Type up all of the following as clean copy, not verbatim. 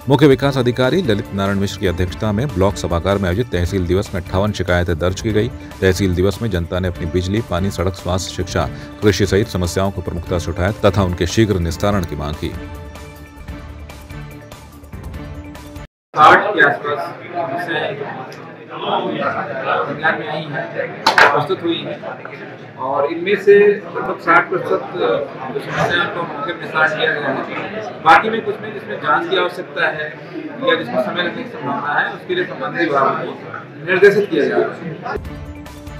मुख्य विकास अधिकारी ललित नारायण मिश्र की अध्यक्षता में ब्लॉक सभागार में आयोजित तहसील दिवस में 58 शिकायतें दर्ज की गई। तहसील दिवस में जनता ने अपनी बिजली, पानी, सड़क, स्वास्थ्य, शिक्षा, कृषि सहित समस्याओं को प्रमुखता से उठाया तथा उनके शीघ्र निस्तारण की मांग की। 60 के आसपास संज्ञान में आई हैं, प्रस्तुत हुई हैं और इनमें से लगभग 60% जो समस्याओं को मौके पर निस्तारण किया गया है। बाकी में कुछ में जिसमें जांच की आवश्यकता है या जिसमें समय लगने की संभावना है, उसके लिए संबंधित विभागों को निर्देशित किया जा रहा है।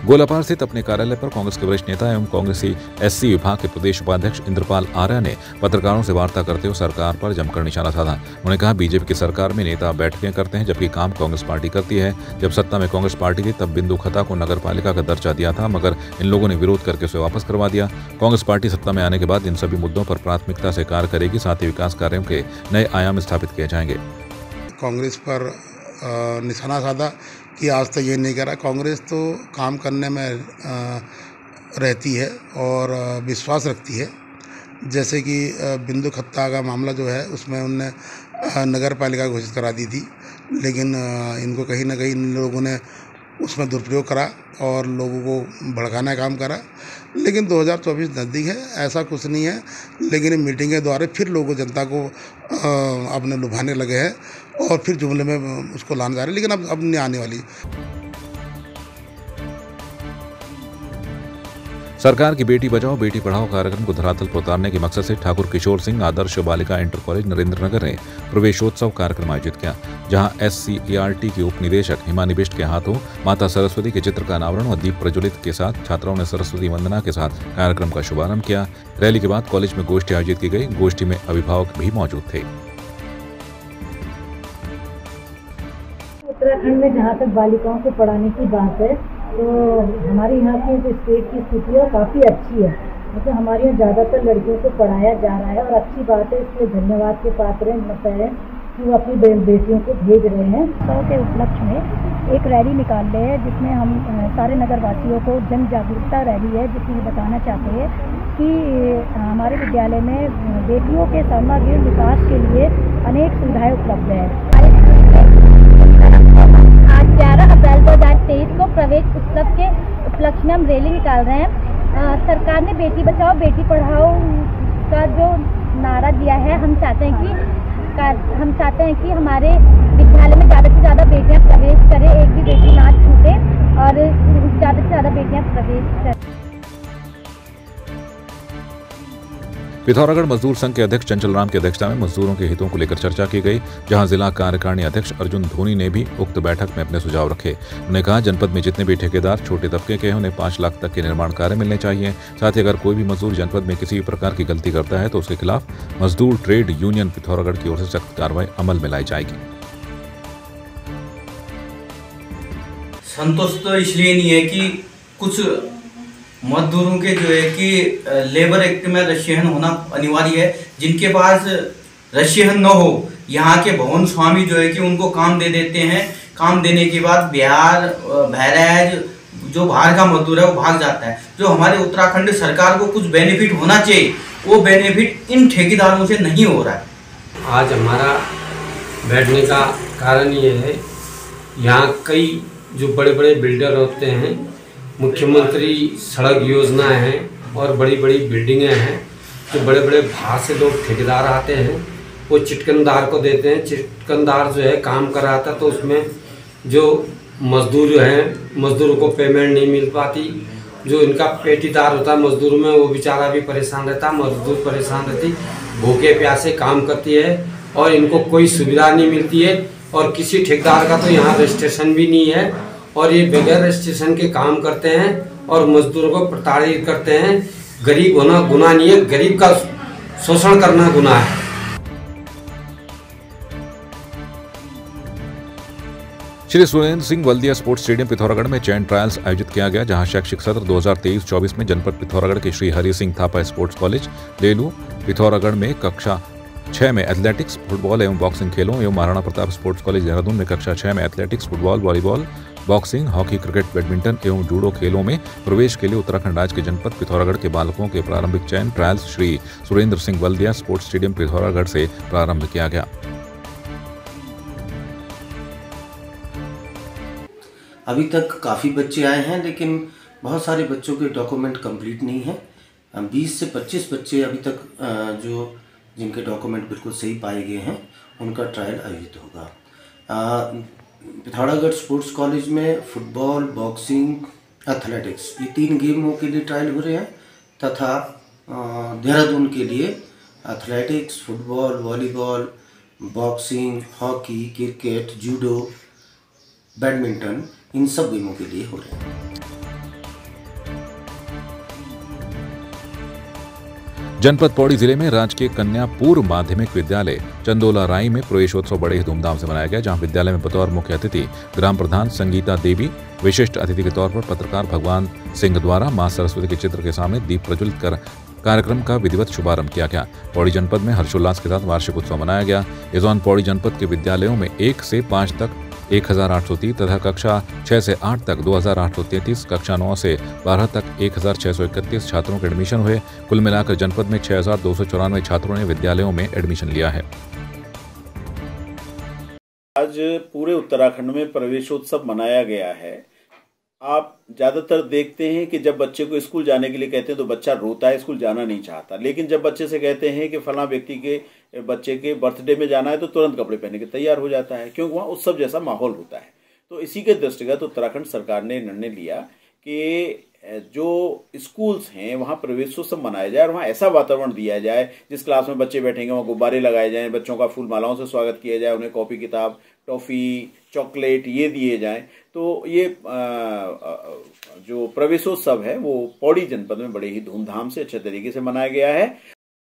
गोलापार स्थित अपने कार्यालय पर कांग्रेस के वरिष्ठ नेता एवं कांग्रेसी एससी विभाग के प्रदेश उपाध्यक्ष इंद्रपाल आर्य ने पत्रकारों से वार्ता करते हुए सरकार पर जमकर निशाना साधा। उन्होंने कहा, बीजेपी की सरकार में नेता बैठकें करते हैं जबकि काम कांग्रेस पार्टी करती है। जब सत्ता में कांग्रेस पार्टी थी तब बिंदु खता को नगर पालिका का दर्जा दिया था, मगर इन लोगों ने विरोध करके उसे वापस करवा दिया। कांग्रेस पार्टी सत्ता में आने के बाद इन सभी मुद्दों पर प्राथमिकता से कार्य करेगी, साथ ही विकास कार्यों के नए आयाम स्थापित किए जाएंगे। कांग्रेस पर निशाना साधा कि आज तक ये नहीं करा। कांग्रेस तो काम करने में रहती है और विश्वास रखती है। जैसे कि बिंदु खत्ता का मामला जो है उसमें उनने नगर पालिका घोषित करा दी थी, लेकिन इनको कहीं ना कहीं इन लोगों ने उसमें दुरुपयोग करा और लोगों को भड़काने का काम करा। लेकिन 2024 नज़दीक है, ऐसा कुछ नहीं है, लेकिन मीटिंग के द्वारा फिर लोगों जनता को अपने लुभाने लगे हैं और फिर जुमले में उसको लाने जा रहे हैं, लेकिन अब नहीं आने वाली। सरकार की बेटी बचाओ बेटी पढ़ाओ कार्यक्रम को धरातल पर उतारने के मकसद से ठाकुर किशोर सिंह आदर्श बालिका इंटर कॉलेज नरेंद्रनगर ने प्रवेशोत्सव कार्यक्रम आयोजित किया, जहां SCERT की उप निदेशक हिमानी बिष्ट के हाथों माता सरस्वती के चित्र का अनावरण और दीप प्रज्वलित के साथ छात्राओं ने सरस्वती वंदना के साथ कार्यक्रम का शुभारंभ किया। रैली के बाद कॉलेज में गोष्ठी आयोजित की गई। गोष्ठी में अभिभावक भी मौजूद थे। उत्तराखंड में जहाँ तक बालिकाओं को पढ़ाने की बात है तो हमारे यहाँ की जो स्टेट की स्थिति है काफ़ी अच्छी है। मतलब हमारे यहाँ ज़्यादातर लड़कियों को पढ़ाया जा रहा है और अच्छी बात है। इसलिए धन्यवाद के पात्र हैं पेरेंट्स कि वो अपनी बेटियों को भेज रहे हैं। उत्सव के उपलक्ष्य में एक रैली निकाल रहे हैं जिसमें हम सारे नगरवासियों को जन जागरूकता रैली है, जिसमें बताना चाहते हैं कि हमारे विद्यालय में बेटियों के सर्वांगीण विकास के लिए अनेक सुविधाएँ उपलब्ध है। आज 11 अप्रैल 2023 को प्रवेश उत्सव के उपलक्ष्य में हम रैली निकाल रहे हैं। सरकार ने बेटी बचाओ बेटी पढ़ाओ का जो नारा दिया है, हम चाहते हैं कि हमारे विद्यालय में ज़्यादा से ज़्यादा बेटियां प्रवेश करें, एक भी बेटी ना छूटे और ज़्यादा से ज़्यादा बेटियां प्रवेश करें। पिथौरागढ़ मजदूर संघ के अध्यक्ष चंचल राम की अध्यक्षता में मजदूरों के हितों को लेकर चर्चा की गई, जहां जिला कार्यकारिणी अध्यक्ष अर्जुन धोनी ने भी उक्त बैठक में अपने सुझाव रखे। उन्होंने कहा, जनपद में जितने भी ठेकेदार छोटे तबके के हैं उन्हें 5 लाख तक के निर्माण कार्य मिलने चाहिए। साथ ही अगर कोई भी मजदूर जनपद में किसी भी प्रकार की गलती करता है तो उसके खिलाफ मजदूर ट्रेड यूनियन पिथौरागढ़ की ओर से सख्त कार्रवाई अमल में लाई जाएगी। संतोष तो इसलिए नहीं है कि कुछ मजदूरों के जो है कि लेबर एक्ट में रजिस्ट्रेशन होना अनिवार्य है। जिनके पास रजिस्ट्रेशन न हो, यहाँ के भवन स्वामी जो है कि उनको काम दे देते हैं। काम देने के बाद बिहार बहराइच जो बाहर का मजदूर है वो भाग जाता है। जो हमारे उत्तराखंड सरकार को कुछ बेनिफिट होना चाहिए वो बेनिफिट इन ठेकेदारों से नहीं हो रहा है। आज हमारा बैठने का कारण ये है, यहाँ कई जो बड़े बड़े बिल्डर होते हैं, मुख्यमंत्री सड़क योजना है और बड़ी बड़ी बिल्डिंगें हैं, जो बड़े बड़े बाहर से लोग ठेकेदार आते हैं वो चिटकनदार को देते हैं। चिटकनदार जो है काम कराता तो उसमें जो मजदूर जो हैं मजदूरों को पेमेंट नहीं मिल पाती। जो इनका पेटीदार होता है मजदूर में वो बेचारा भी परेशान रहता, मजदूर परेशान रहती, भूखे प्यासे काम करती है और इनको कोई सुविधा नहीं मिलती है। और किसी ठेकेदार का तो यहाँ रजिस्ट्रेशन भी नहीं है और ये बगैर रजिस्ट्रेशन के काम करते हैं और मजदूरों को प्रताड़ित करते हैं। गरीब होना गुनाह नहीं है, गरीब का शोषण करना गुनाह है। श्री सुरेंद्र सिंह वल्दिया स्पोर्ट्स स्टेडियम पिथौरागढ़ में चयन ट्रायल्स आयोजित किया गया, जहां शैक्षिक सत्र 2023-24 में जनपद पिथौरागढ़ के श्री हरि सिंह थापा स्पोर्ट्स कॉलेज लेलू पिथौरागढ़ में कक्षा 6 में एथलेटिक्स, फुटबॉल एवं बॉक्सिंग खेलों एवं महाराणा प्रताप स्पोर्ट्स कॉलेज देहरादून में कक्षा 6 में athletics, football, volleyball, boxing, hockey, cricket, badminton एवं जूडो खेलों में प्रवेश के लिए उत्तराखंड राज्य के जनपद पिथौरागढ़ के बालकों के प्रारंभिक चयन trials Shri Surendra Singh Waldia sports stadium Pithoragarh से प्रारंभ किया गया। अभी तक काफ़ी बच्चे आए हैं, लेकिन बहुत सारे बच्चों के डॉक्यूमेंट कंप्लीट नहीं है। 20 से 25 बच्चे अभी तक जो जिनके डॉक्यूमेंट बिल्कुल सही पाए गए हैं उनका ट्रायल आयोजित होगा। पिथौरागढ़ स्पोर्ट्स कॉलेज में फुटबॉल, बॉक्सिंग, एथलेटिक्स ये 3 गेमों के लिए ट्रायल हो रहे हैं तथा देहरादून के लिए athletics, football, volleyball, boxing, hockey, cricket, judo, badminton इन सब गेमों के लिए हो रहे हैं। जनपद पौड़ी जिले में राजकीय कन्या पूर्व माध्यमिक विद्यालय चंदोला राई में प्रवेशोत्सव बड़े ही धूमधाम से मनाया गया, जहां विद्यालय में बतौर मुख्य अतिथि ग्राम प्रधान संगीता देवी, विशिष्ट अतिथि के तौर पर पत्रकार भगवान सिंह द्वारा मां सरस्वती के चित्र के सामने दीप प्रज्वलित कर कार्यक्रम का विधिवत शुभारंभ किया गया। पौड़ी जनपद में हर्षोल्लास के साथ वार्षिक उत्सव मनाया गया। इस दौरान पौड़ी जनपद के विद्यालयों में 1 से 5 तक 1830 तथा कक्षा 6 से 8 तक 2833, कक्षा 9 से 12 तक 1631 छात्रों के एडमिशन हुए। कुल मिलाकर जनपद में 6294 छात्रों ने विद्यालयों में एडमिशन लिया है। आज पूरे उत्तराखंड में प्रवेशोत्सव मनाया गया है। आप ज़्यादातर देखते हैं कि जब बच्चे को स्कूल जाने के लिए कहते हैं तो बच्चा रोता है, स्कूल जाना नहीं चाहता। लेकिन जब बच्चे से कहते हैं कि फलां व्यक्ति के बच्चे के बर्थडे में जाना है तो तुरंत कपड़े पहन के तैयार हो जाता है, क्योंकि वहाँ उत्सव जैसा माहौल होता है। तो इसी के दृष्टिगत उत्तराखंड सरकार ने निर्णय लिया कि जो स्कूल्स हैं वहाँ प्रवेशोत्सव मनाया जाए और वहाँ ऐसा वातावरण दिया जाए जिस क्लास में बच्चे बैठेंगे वहाँ गुब्बारे लगाए जाएं, बच्चों का फूल मालाओं से स्वागत किया जाए, उन्हें कॉपी किताब, टॉफ़ी, चॉकलेट ये दिए जाएं। तो ये जो प्रवेशोत्सव है वो पौड़ी जनपद में बड़े ही धूमधाम से अच्छे तरीके से मनाया गया है।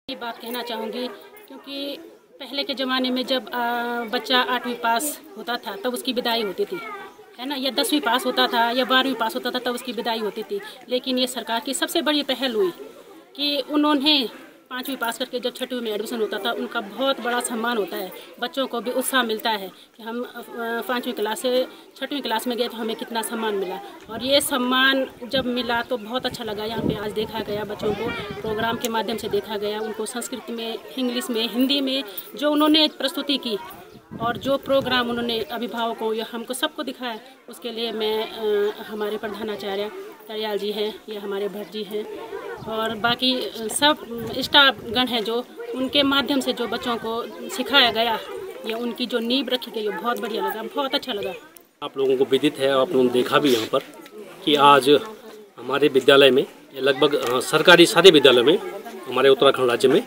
ये बात कहना चाहूँगी क्योंकि पहले के ज़माने में जब बच्चा 8वीं पास होता था तब उसकी विदाई होती थी, है ना, या 10वीं पास होता था या 12वीं पास होता था तब उसकी विदाई होती थी। लेकिन ये सरकार की सबसे बड़ी पहल हुई कि उन्होंने 5वीं पास करके जब 6वीं में एडमिशन होता था उनका बहुत बड़ा सम्मान होता है। बच्चों को भी उत्साह मिलता है कि हम 5वीं क्लास से 6वीं क्लास में गए तो हमें कितना सम्मान मिला, और ये सम्मान जब मिला तो बहुत अच्छा लगा। यहाँ पे आज देखा गया बच्चों को प्रोग्राम के माध्यम से देखा गया, उनको संस्कृत में, इंग्लिश में, हिंदी में जो उन्होंने प्रस्तुति की और जो प्रोग्राम उन्होंने अभिभावकों या हमको सबको दिखाया, उसके लिए मैं हमारे प्रधानाचार्य दयाल जी हैं, ये हमारे भट्ट जी हैं और बाकी सब स्टाफ गण हैं जो उनके माध्यम से जो बच्चों को सिखाया गया या उनकी जो नींव रखी गई वो बहुत बढ़िया लगा, बहुत अच्छा लगा। आप लोगों को विदित है, आप लोगों ने देखा भी यहाँ पर कि आज हमारे विद्यालय में लगभग सरकारी सारे विद्यालय में हमारे उत्तराखंड राज्य में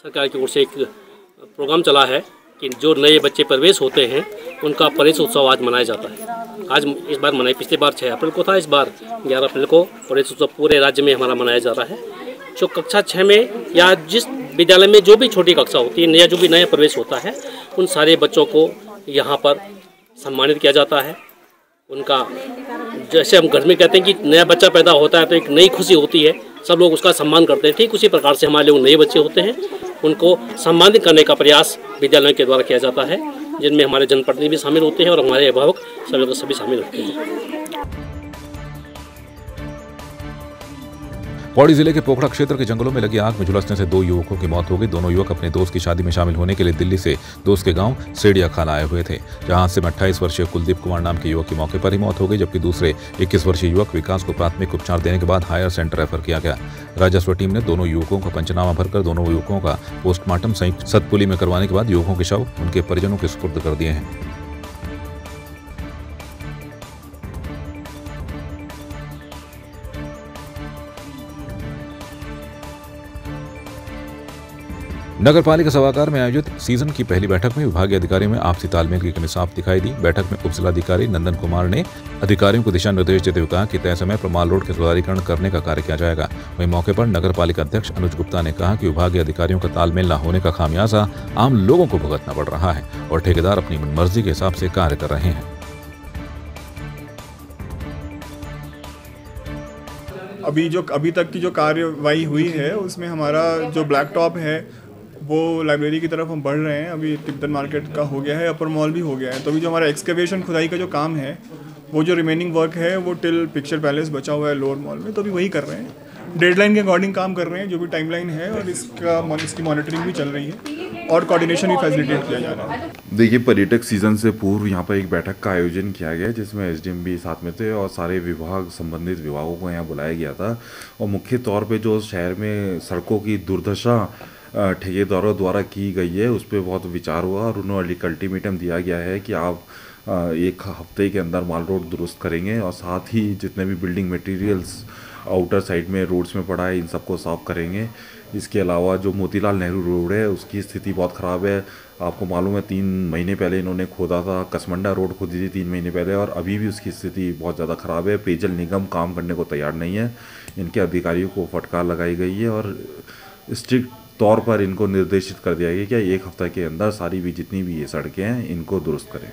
सरकार की ओर से एक प्रोग्राम चला है कि जो नए बच्चे प्रवेश होते हैं उनका प्रवेशोत्सव आज मनाया जाता है। आज इस बार मनाया, पिछले बार 6 अप्रैल को था, इस बार 11 अप्रैल को प्रवेशोत्सव पूरे राज्य में हमारा मनाया जा रहा है। जो कक्षा 6 में या जिस विद्यालय में जो भी छोटी कक्षा होती है, जो भी नया प्रवेश होता है, उन सारे बच्चों को यहाँ पर सम्मानित किया जाता है। उनका जैसे हम घर में कहते हैं कि नया बच्चा पैदा होता है तो एक नई खुशी होती है, सब लोग उसका सम्मान करते हैं, ठीक उसी प्रकार से हमारे लोग नए बच्चे होते हैं उनको सम्मानित करने का प्रयास विद्यालयों के द्वारा किया जाता है, जिनमें हमारे जनप्रतिनिधि भी शामिल होते हैं और हमारे अभिभावक सभी शामिल होते हैं। पौड़ी जिले के पोखड़ा क्षेत्र के जंगलों में लगी आग में झुलसने से 2 युवकों की मौत हो गई। दोनों युवक अपने दोस्त की शादी में शामिल होने के लिए दिल्ली से दोस्त के गांव सेडिया खाना आए हुए थे, जहां हादसे में 28 वर्षीय कुलदीप कुमार नाम के युवक की मौके पर ही मौत हो गई, जबकि दूसरे 21 वर्षीय युवक विकास को प्राथमिक उपचार देने के बाद हायर सेंटर रेफर किया गया। राजस्व टीम ने दोनों युवकों का पंचनामा भरकर दोनों युवकों का पोस्टमार्टम संयुक्त सतपुली में करवाने के बाद युवकों के शव उनके परिजनों के सुपुर्द कर दिए हैं। नगर पालिका सभागार में आयोजित सीजन की पहली बैठक में विभागीय अधिकारियों में आपसी तालमेल की कमी साफ दिखाई दी। बैठक में उप जिलाधिकारी नंदन कुमार ने अधिकारियों को दिशा निर्देश देते हुए कहा कि तय समय पर माल रोड के सुधारीकरण करने का कार्य किया जाएगा। वहीं मौके पर नगर पालिका अध्यक्ष अनुज गुप्ता ने कहा कि विभागीय अधिकारियों का तालमेल न होने का खामियाजा आम लोगों को भुगतना पड़ रहा है और ठेकेदार अपनी मनमर्जी के हिसाब से कार्य कर रहे हैं। अभी तक की जो कार्यवाही हुई है उसमें हमारा जो ब्लैक टॉप है वो लाइब्रेरी की तरफ हम बढ़ रहे हैं। अभी तिब्बतन मार्केट का हो गया है, अपर मॉल भी हो गया है। तो अभी जो हमारा एक्सकेवेशन खुदाई का जो काम है वो जो रिमेनिंग वर्क है वो टिल पिक्चर पैलेस बचा हुआ है लोअर मॉल में, तो अभी वही कर रहे हैं। डेडलाइन के अकॉर्डिंग काम कर रहे हैं, जो भी टाइमलाइन है, और इसकी मॉनिटरिंग भी चल रही है और कोऑर्डिनेशन भी फैसिलिटेट किया जा रहा है। देखिए, पर्यटक सीजन से पूर्व यहाँ पर एक बैठक का आयोजन किया गया जिसमें एसडीएम भी साथ में थे और सारे विभाग, संबंधित विभागों को यहाँ बुलाया गया था। और मुख्य तौर पे जो शहर में सड़कों की दुर्दशा ठेकेदारों द्वारा की गई है उस पर बहुत विचार हुआ और उन्होंने एक अल्टीमेटम दिया गया है कि आप एक हफ्ते के अंदर माल रोड दुरुस्त करेंगे और साथ ही जितने भी बिल्डिंग मटेरियल्स आउटर साइड में रोड्स में पड़ा है इन सबको साफ़ करेंगे। इसके अलावा जो मोतीलाल नेहरू रोड है उसकी स्थिति बहुत ख़राब है। आपको मालूम है 3 महीने पहले इन्होंने खोदा था, कसमंडा रोड खोदी थी 3 महीने पहले, और अभी भी उसकी स्थिति बहुत ज़्यादा ख़राब है। पेयजल निगम काम करने को तैयार नहीं है। इनके अधिकारियों को फटकार लगाई गई है और स्ट्रिक्ट तौर पर इनको निर्देशित कर दिया गया कि 1 हफ्ते के अंदर सारी भी जितनी भी ये सड़कें हैं इनको दुरुस्त करें।